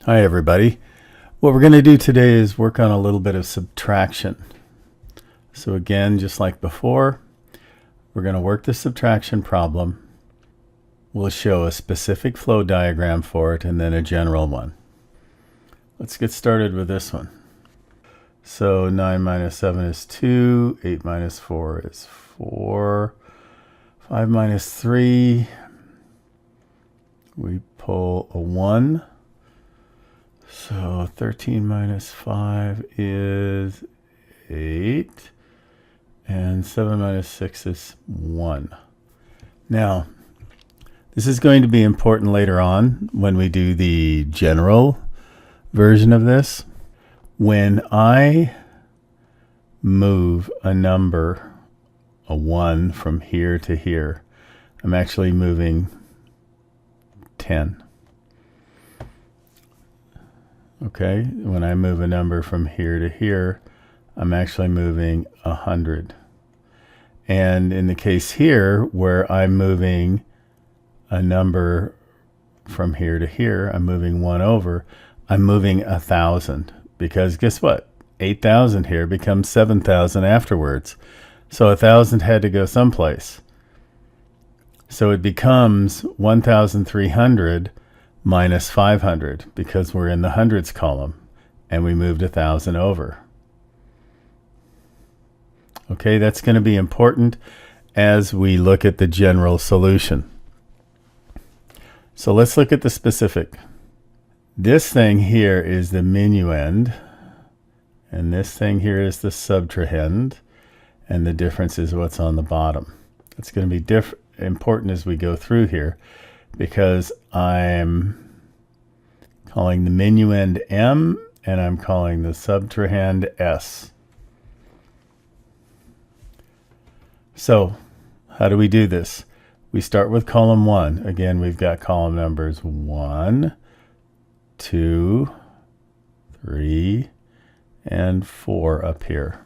Hi everybody. What we're going to do today is work on a little bit of subtraction. So again, just like before, we're going to work the subtraction problem. We'll show a specific flow diagram for it and then a general one. Let's get started with this one. So 9 minus 7 is 2, 8 minus 4 is 4, 5 minus 3, we pull a 1. So 13 minus 5 is 8, and 7 minus 6 is 1. Now, this is going to be important later on when we do the general version of this. When I move a number, a 1, from here to here, I'm actually moving 10. Okay, when I move a number from here to here, I'm actually moving 100. And in the case here, where I'm moving a number from here to here, I'm moving 1 over, I'm moving 1,000. Because guess what? 8,000 here becomes 7,000 afterwards. So 1,000 had to go someplace. So it becomes 1,300 minus 500, because we're in the hundreds column and we moved 1,000 over. Okay, that's going to be important as we look at the general solution. So let's look at the specific. This thing here is the minuend, and this thing here is the subtrahend, and the difference is what's on the bottom. It's going to be important as we go through here, because I'm calling the minuend M and I'm calling the subtrahend S. So how do we do this? We start with column 1. Again, we've got column numbers 1, 2, 3, and 4 up here.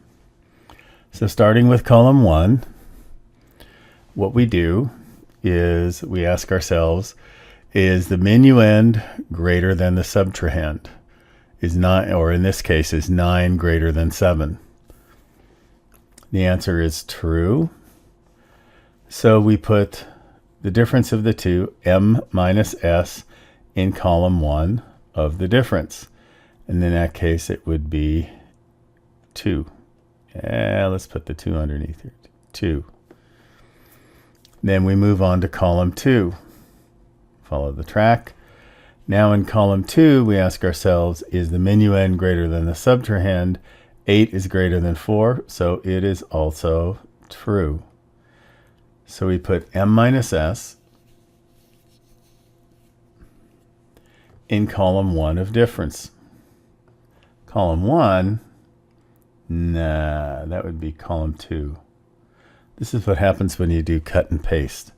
So starting with column 1, what we do is we ask ourselves, is the minuend greater than the subtrahend? Is 9, or in this case, is 9 greater than 7? The answer is true. So we put the difference of the two, M minus S, in column 1 of the difference. And in that case, it would be 2. Let's put the 2 underneath here. 2. Then we move on to column 2. Follow the track. Now in column 2, we ask ourselves, is the minuend greater than the subtrahend? 8 is greater than 4, so it is also true. So we put M minus S in column 1 of difference. Column 1, nah, that would be column 2. This is what happens when you do cut and paste.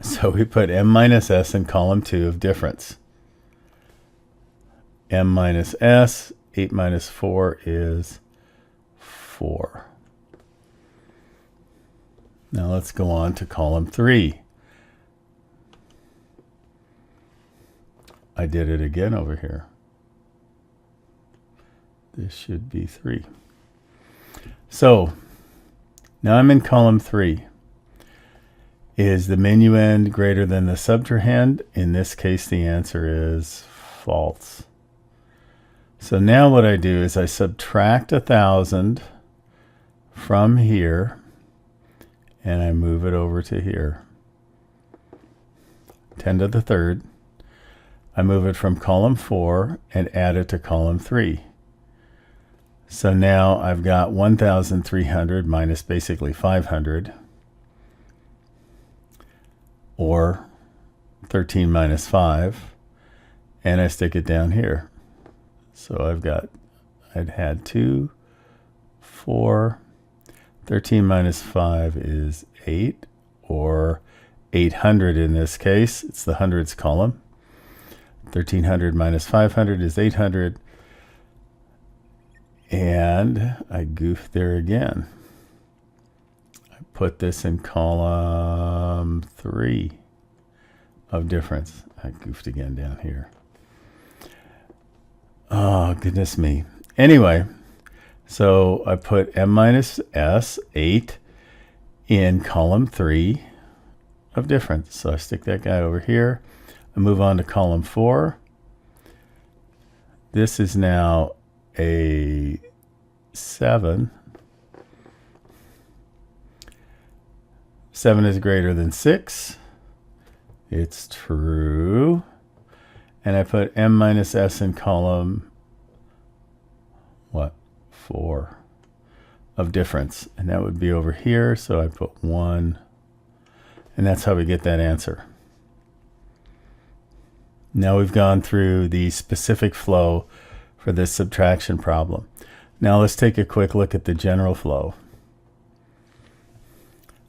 So we put M minus S in column 2 of difference. M minus S, 8 minus 4 is 4. Now let's go on to column 3. I did it again over here. This should be 3. So now I'm in column 3. Is the minuend greater than the subtrahend? In this case, the answer is false. So now what I do is I subtract 1,000 from here, and I move it over to here. 10 to the third. I move it from column 4 and add it to column 3. So now I've got 1,300 minus basically 500, or 13 minus 5, and I stick it down here. So I'd had 2, 4, 13 minus 5 is 8, or 800 in this case. It's the hundreds column. 1,300 minus 500 is 800. And I goofed there again. I put this in column 3 of difference. I goofed again down here. Oh, goodness me. Anyway, so I put m minus s, 8, in column 3 of difference. So I stick that guy over here. I move on to column 4. This is now a 7. 7 is greater than 6. It's true. And I put m minus s in column, what, 4 of difference. And that would be over here. So I put 1. And that's how we get that answer. Now we've gone through the specific flow for this subtraction problem. Now let's take a quick look at the general flow.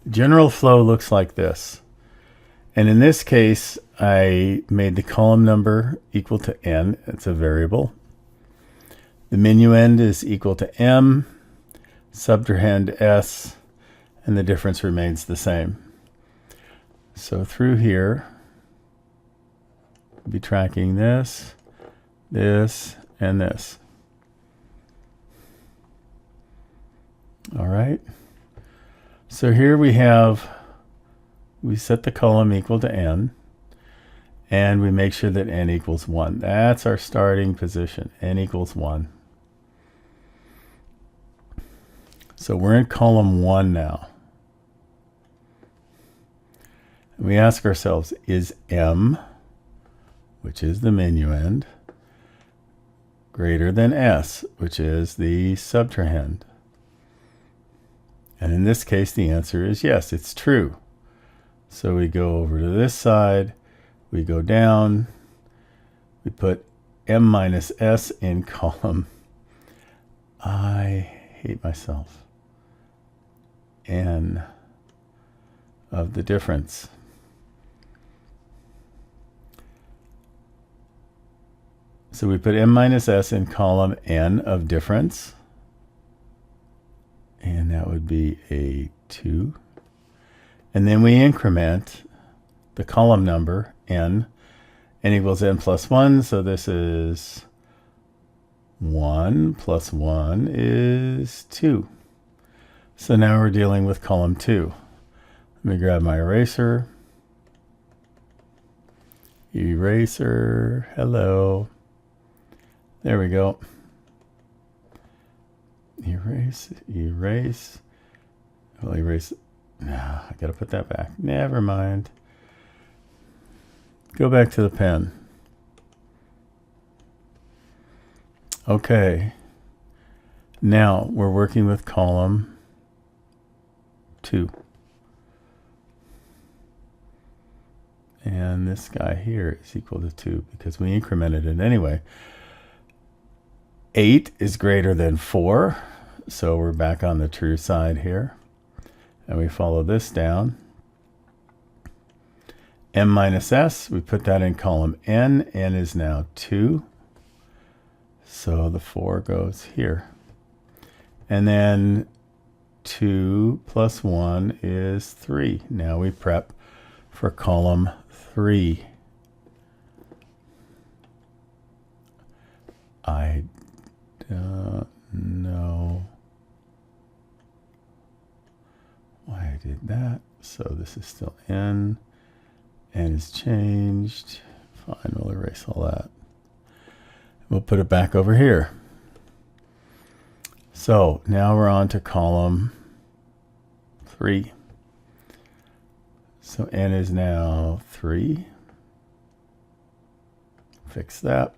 General flow looks like this. And in this case, I made the column number equal to n. It's a variable. The minuend is equal to m, subtrahend s, and the difference remains the same. So through here, we'll be tracking this, this, and this. All right. So here we set the column equal to n, and we make sure that n equals 1. That's our starting position, n equals 1. So we're in column 1 now. And we ask ourselves, is m, which is the minuend, greater than s, which is the subtrahend? And in this case, the answer is yes, it's true. So we go over to this side, we go down, we put m minus s in column, I hate myself, n of the difference. So we put m minus s in column n of difference, and that would be a 2. And then we increment the column number, n equals n plus 1, so this is 1 plus 1 is 2. So now we're dealing with column 2. Let me grab my eraser. Eraser, hello. There we go. Erase, erase. I'll erase. No, I gotta put that back. Never mind. Go back to the pen. Okay. Now we're working with column 2. And this guy here is equal to 2 because we incremented it anyway. 8 is greater than 4, so we're back on the true side here. And we follow this down. M minus s, we put that in column n. N is now 2. So the 4 goes here. And then 2 plus 1 is 3. Now we prep for column 3. I don't know why I did that. So this is still n. N is changed. Fine, we'll erase all that. We'll put it back over here. So now we're on to column 3. So n is now 3. Fix that.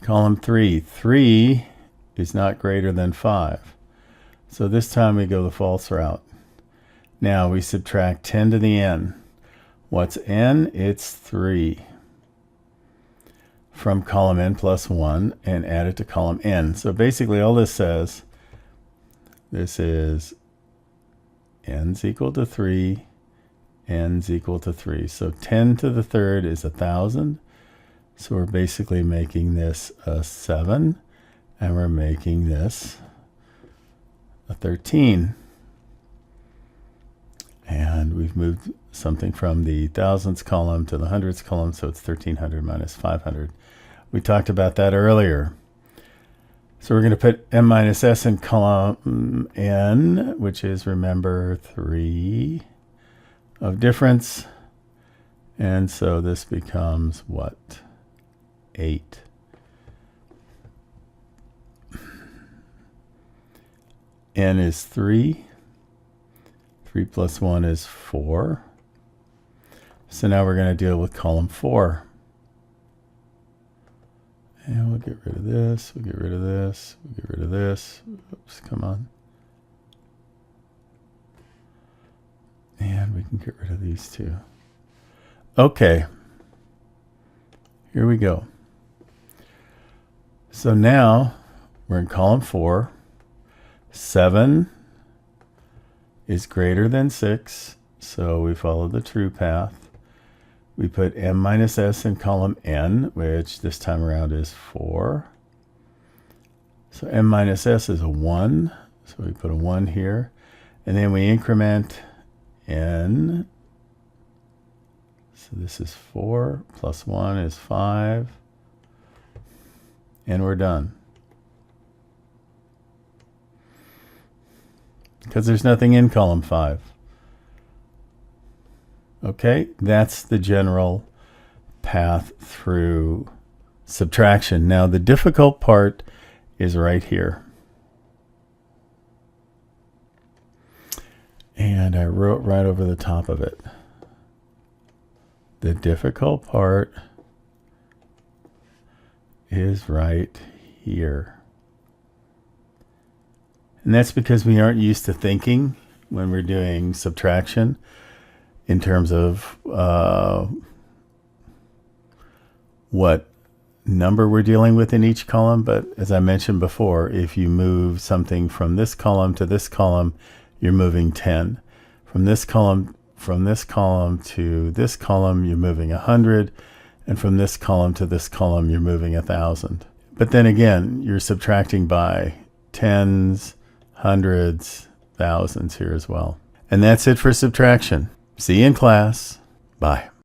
Column 3. 3 is not greater than 5. So this time we go the false route. Now we subtract 10 to the n. What's n? It's 3. From column n plus 1 and add it to column n. So basically all this says, this is n's equal to 3, n's equal to 3. So 10 to the third is 1,000. So we're basically making this a 7, and we're making this a 13. And we've moved something from the thousands column to the hundreds column, so it's 1,300 minus 500. We talked about that earlier. So we're going to put m minus s in column n, which is, remember, 3 of difference. And so this becomes what? 8. N is 3. 3 plus 1 is 4. So now we're going to deal with column 4. And we'll get rid of this, we'll get rid of this, we'll get rid of this. Oops, come on. And we can get rid of these two. Okay. Here we go. So now we're in column 4. 7 is greater than 6, so we follow the true path. We put m minus s in column n, which this time around is 4. So m minus s is a 1, so we put a 1 here. And then we increment n. So this is 4 plus 1 is 5. And we're done. Because there's nothing in column 5. Okay, that's the general path through subtraction. Now the difficult part is right here. And I wrote right over the top of it. The difficult part is right here. And that's because we aren't used to thinking when we're doing subtraction in terms of what number we're dealing with in each column. But as I mentioned before, if you move something from this column to this column, you're moving 10. From this column to this column, you're moving 100. And from this column to this column, you're moving 1,000. But then again, you're subtracting by tens, hundreds, thousands here as well. And that's it for subtraction. See you in class. Bye.